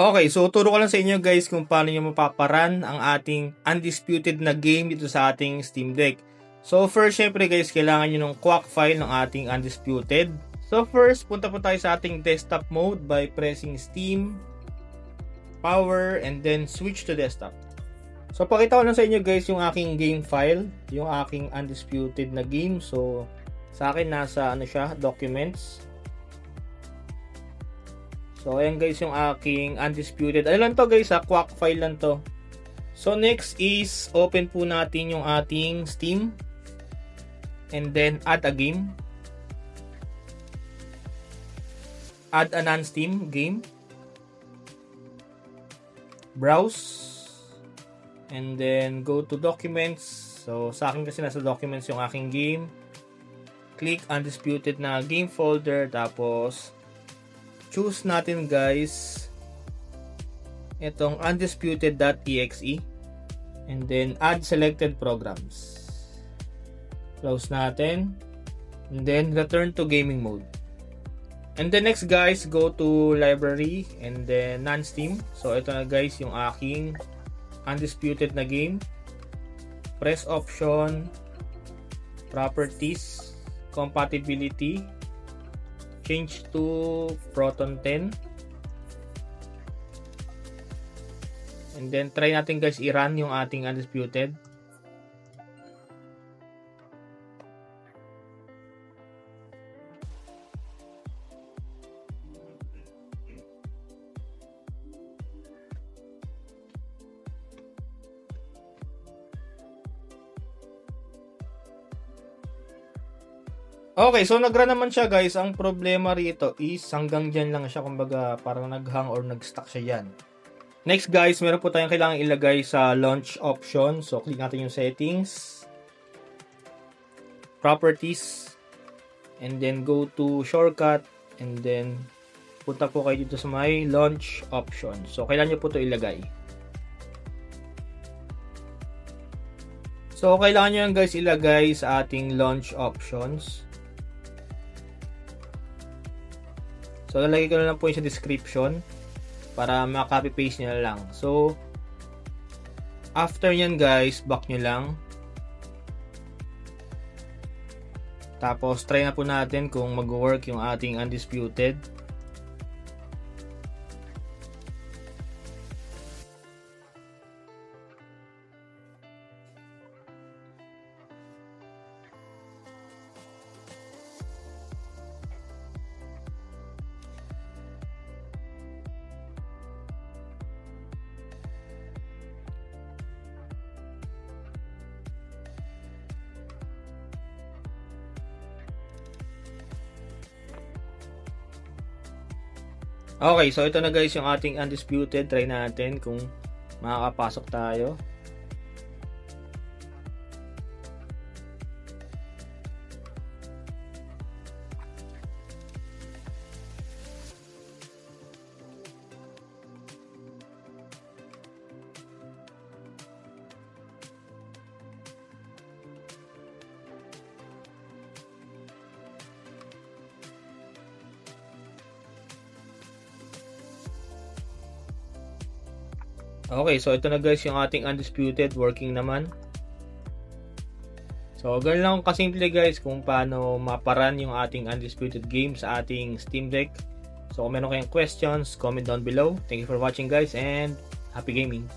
Okay, so turo ko lang sa inyo guys kung paano nyo mapaparan ang ating undisputed na game dito sa ating Steam Deck. So first, syempre guys, kailangan nyo ng quack file ng ating undisputed. So first, punta po tayo sa ating desktop mode by pressing Steam, Power, and then switch to desktop. So pakita ko lang sa inyo guys yung aking game file, yung aking undisputed na game. So sa akin nasa siya, documents. So, ayan guys yung aking undisputed. Ano lang to guys quack file lang to. So, next is open po natin yung ating Steam. And then, add a game. Add a non-Steam game. Browse. And then, go to documents. So, sa akin kasi nasa documents yung aking game. Click undisputed na game folder. Tapos, choose natin guys itong undisputed.exe and then add selected programs. Close natin and then return to gaming mode. And then next guys, go to library and then non-Steam. So ito na guys yung aking undisputed na game. Press option, properties, compatibility, change to Proton 10. And then try natin guys i-run yung ating undisputed. Okay, so nag-run naman siya guys. Ang problema rito is hanggang dyan lang siya, kumbaga parang nag-hang or nag-stuck siya dyan. Next guys, meron po tayong kailangan ilagay sa launch option. So click natin yung settings, properties, and then go to shortcut, and then punta po kayo dito sa may launch option. So kailangan nyo po ito ilagay. So kailangan nyo yan guys ilagay sa ating launch options. So, lalagay ko na lang po yung sa description para maka-copy paste nyo lang. So, after nyan guys, back nyo lang. Tapos, try na po natin kung mag-work yung ating undisputed. Okay, so ito na guys yung ating undisputed. Try natin kung makakapasok tayo. Okay, so ito na guys yung ating undisputed, working naman. So, ganun lang kasimple guys kung paano maparan yung ating undisputed game sa ating Steam Deck. So, kung meron kayong questions, comment down below. Thank you for watching guys and happy gaming!